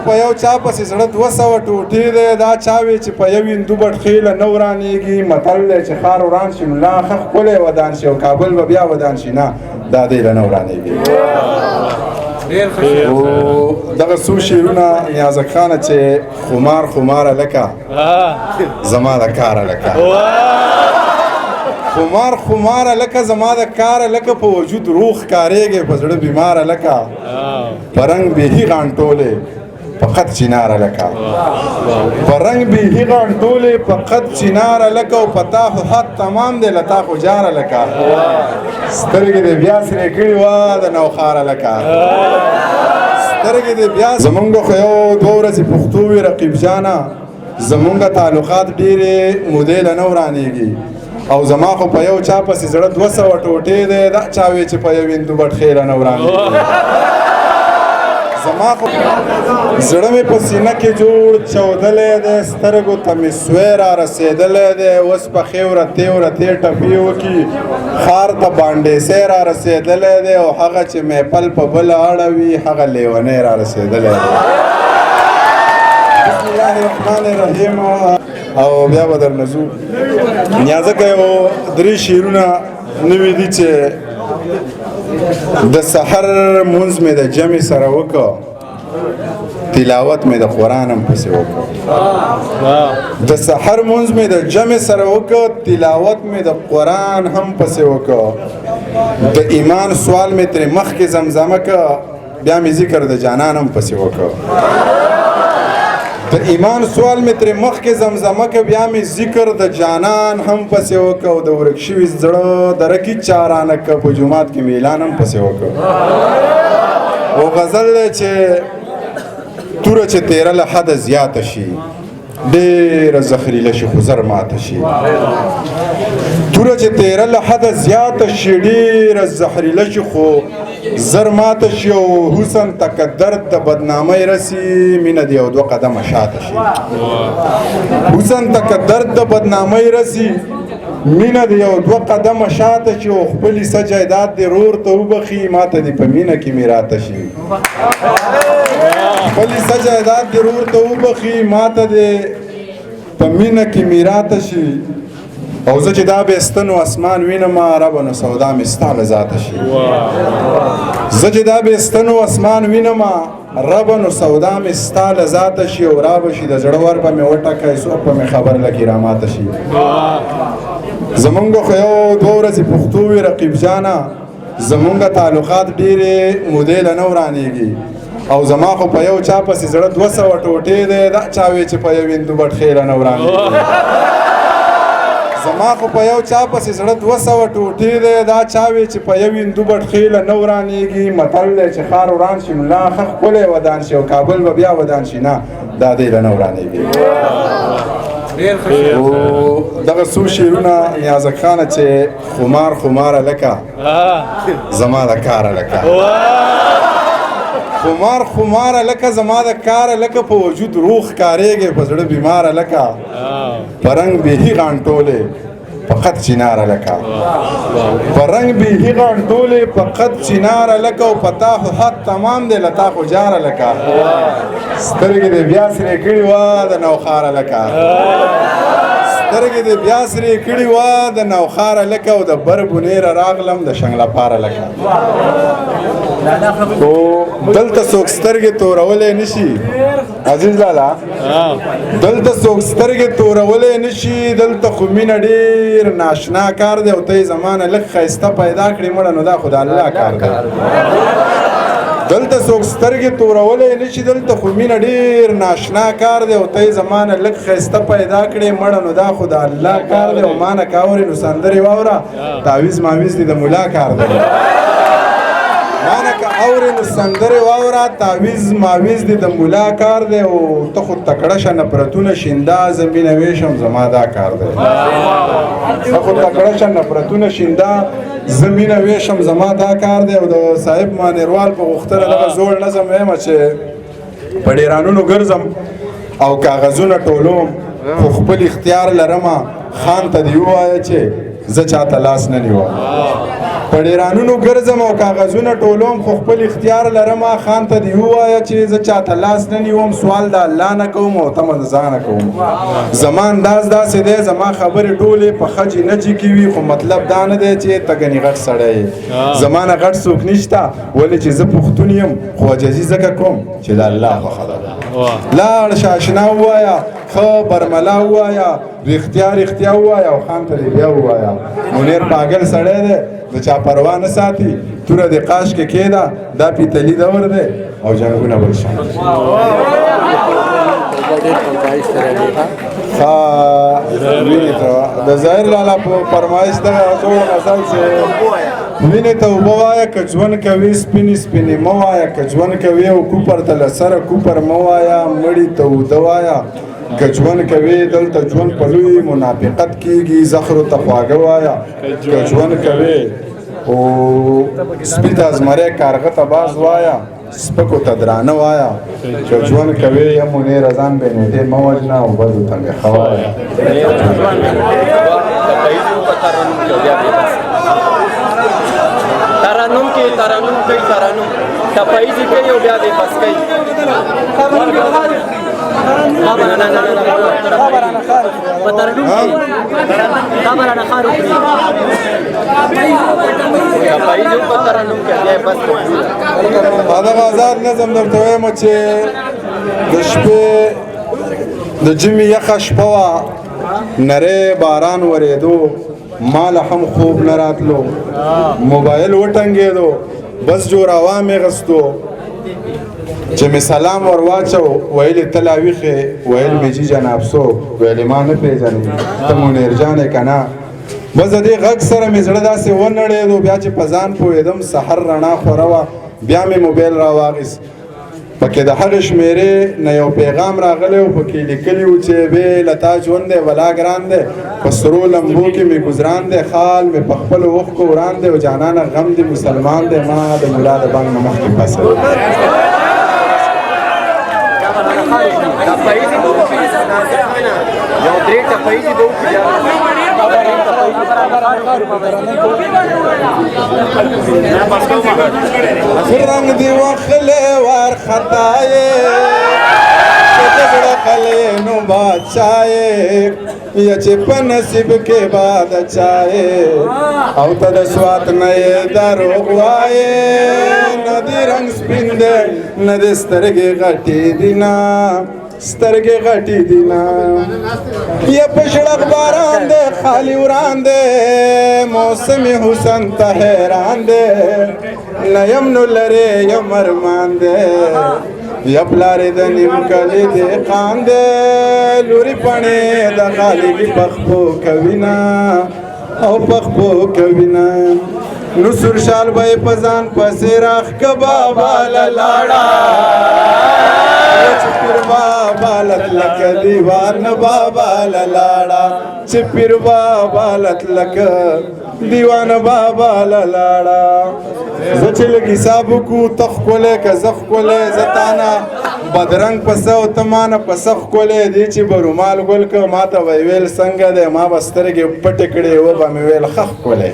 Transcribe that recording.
په یو چا پسې زړه 200 ټوټې دی دا چا وی چې په یو هندو بټخیله نه ورانېږي متل دی چې ښار وران شي نو لا ښه ښکلی ودان شي او کابل به بیا ودان شي نه دا دی له نه ورانېږي او دغه څو شعرونه نیازک خانه چې خماره لکه زما د کاره لکه خماره لکه زما د کاره لکه په وجود روح کاریږي په زړه بیماره لکه پرنګ بیهی غانټولې فقط چیناره لکه پرنګ بیهی غانټولې فقط چیناره لکه او پتا خو حد تمام دی لتا خو جاره لکه سترګې دې بیا سرې کړي وه د نوخاره لکه سترګې دې بیا زمونږ خو یو 2 ورځې پښتو وي رقیب جانه زمونږ تعلقات ډېرې مودې له نه ورانېږي او زما خو په یو چا پسې زړه 200 ټوټې دی دا چا وی چې په یو هندو بټخیله نه ورانېږي زما خو زړه مې په سینه کې جوړ چودلی دی سترګو ته مې سوی را رسېدلی دی اوس پښې ورتې ټپې وکړي ښار ته بانډېسی را رسېدلی دی او هغه چې محفل په بله اړوي هغه لیونی را رسېدلی دی بسم الله الرحمن الرحیم او بیا به درنه ځو نیازکه یو 3 شعرونه نوي دي چې د سحر مونځ مې د جمع سره وکړه تلاوت مې د قرآن هم پسې وکړه د سحر مونځ مې د جمع سره وکړه تلاوت مې د قرآن هم پسې وکړه د ایمان سوال مې ترې مخکې زمزمه کړه بیا مې ذکر د جانان هم پسې وکړه د ایمان سوال مې ترې مخکې زمزمه که بیا مې ذکر د جانان هم پسې وکړه او د ورک شوي زړه د رکي چارانه که په جومات کې مې اعلان هم پسې وکړه او غزل دی چې توره چې تیره له حده زیاته شي ډېره زخریله شي خو زر ماته شي توره چې تیره له حده زیاته شي ډېره زخریله شي خو زر ماته شي او حسن تک درد د بدنامۍ رسي مینه د یو 2 قدمه شاته شي حسن تک درد د بدنامۍ رسي مینه د یو 2 قدمه شاته شي او خپلې څه جایداد دې رور ته وبخي ماته دې په مینه کې مې راته شي خپلې څه جایداد دې رور ته وبخي ماته دې په مینه کې مې راته شي او زه چې دا بېستن و اسمان وینم ربه نو سودا مې ستا له ذاته شي زه چې دا بېستن و اسمان وینم ربه نو سودا مې ستا له ذاته شي او رابه شي د زړه ور به مې وټکئ څوک به مې خبر لکې راماته شي زمونږ خو یو 2 ورځې پښتو وي رقیب جانه زمونږ تعلقات ډېرې مودې له نه ورانېږي او زما خو په یو چا پسې زړه 200 ټوټې دی دا چا وی چې په یو هندو بټخیله نه ورانېږي زما خو په یو چا پسې زړه 200 ټوټې دی دا چا وی چې په یو هندو بټخیله نه ورانېږي متل دی چې ښار وران شي نو لا ښه ښکلی ودان شي او کابل به بیا ودان شي نه دا دی له نه ورانېږي او دغه څو شعرونه نیازک خانه چې خماره لکه زما د کاره لکه خماره لکه زما د کاره لکه په وجود روح کاریږي په زړه بیماره لکه پرنګ بیهی غانټولې فقط چیناره لکه پرنګ بیهی غانټولې فقط چیناره لکه او پتا خو حد تمام دی لتا خو جاره لکه سترګې دې بیا سرې کړي وه د نوخاره لکه سترګې دې بیا سرې کړي وه د نوخاره لکه او د بر بونیره راغلم د شنګلپاره لکه خو دلته څوک سترګې تورولی نشي عزیز لالا دلته څوک سترګې تورولی نشي دلته خو مینه ډېر ناشنا کار دی او ته یې زمانه لږ ښایسته پیدا کړې مړه نو دا خو د الله کار دی دلته څوک سترګې تورولی نشي دلته خو مینه ډېر ناشنا کار دی او ته یې زمانه لږ ښایسته پیدا کړې مړه نو دا خو د الله کار دی او ما نه که اورې نو سندرې واوره تعویز ماویز دې د ملا کار دی مانه که اورې نو سندرې واوره تعویز ماویز دې د ملا کار دی او ته خو تکړه شه نفرتونه شینده زه مینه ویشم زما دا کار دی ته خو تکړه شه نفرتونه شینده زه مینه ویشم زما دا کار دی او د صاحب مانیروال په غوښتنه دغه زوړ نظم ویمه چې په ډیرانونو ګرځم او کاغذونه ټولوم خو خپل اختیار لرمه خان ته دې ووایه چې زه چاته لاس نه نیوم په ډیرانونو ګرځم او کاغذونه ټولوم خو خپل اختیار لرم خان ته دې ووایه چې زه چاته لاس نه نیوم سوال د الله نه کوم او تمه د ځانه کوم زما انداز داسې دی زما خبرې ټولې په ښه جینجي کې وي خو مطلب دا نه دی چې ته ګنې غټ سړی یې زما نه غټ څوک نشته ولې چې زه پښتون یم خو عجزي ځکه کوم چې د الله خوښه ده لاړ شه اشنا ووایه ښه برملا ووایه رښتیا ووایه او خان ته دې بیا ووایه منیر پاگل سړی دی د چا پروا نه ساتي توره د قاش کې کېده دا پیتلي دور دی او جنګونه بل شان د ظاهر لالا په فرمایش دغه جوړ غزل چې وینې ته اوبه وایه که ژوند کوي سپینې سپینې مه وایه که ژوند کوي او کوپر ته له سره کوپر مه وایه مړي ته اوده وایه که ژوند کوي دلته ژوند په لوی منافقت کېږي زخرو ته خواږه وایه که ژوند کوي او سپي ته زمری کارغه ته باز وایه سپکو ته درانه وایه که ژوند کوي یا منیر ځان بې نیټې مه وژنه او بدو ته مې ښه وایه ترنم کوي ترنم تپایزي کوي او بیا دې بس کوي دغه آزاد نظم درته وایم چې د شپې د ژمي یخه شپه وه نری باران ورېدو ماله هم خوب نه راتلو موبایل وټنګېدو بس جوړاوا مې غستو چې مې سلام ور واچو ویلې ته لا ویښې ویل مې جي جناب څوک ویلې ما نه پېژنې ته منیر جان یې که نه بس د دې غږ سره مې زړه داسې ونړېدو بیا چې په ځان پوهېدم سحر رڼا خوره وه بیا مې موبایل راواخیست پکې د هغې شمېرې نه یو پیغام راغلی و پکې لیکلي و چې بې له تا ژوند دی ولا ګران دی په سرو لمبو کې مې ګزران دی خال مې په خپلو اوښکو وران دی او جانانه غم دی مسلمان دی ما د ملا د بنګ نه مخکې فصل رنگ دی وخلے وار خطائے جگڑا خلے نو بادشاہے یا چپ نصیب کے بعد چاہے او تد سوات نئے دروغ وائے ندی رنگ سپین دے ندی سترگے غٹی دینا سترګې غټې دي نه یا په شړق باران دی خالي وران دی موسم حسن ته حیران دی نه یم نو لرې یم ارمان دی یا پلارې د نیم کلي دهقان دی لورې پڼې د غالي پخپو کوي نه او پخپو کوي نه نو سور شال به یې په ځان پسې راښکه بابا له لاړه چې پیر بابا لتلک دیوان بابا للاړه چې پیر بابا لتلک دیوان بابا للاړه زه چې لږ حساب وکړو ته ښکلی که زه ښکلی زه تانه بدرنګ پسه او ته مانه پسه ښکلی دی چې به رومال ګل که ما ته به ویل څنګه دی ما به سترګې پټې کړې و به مې ویل ښه ښکلی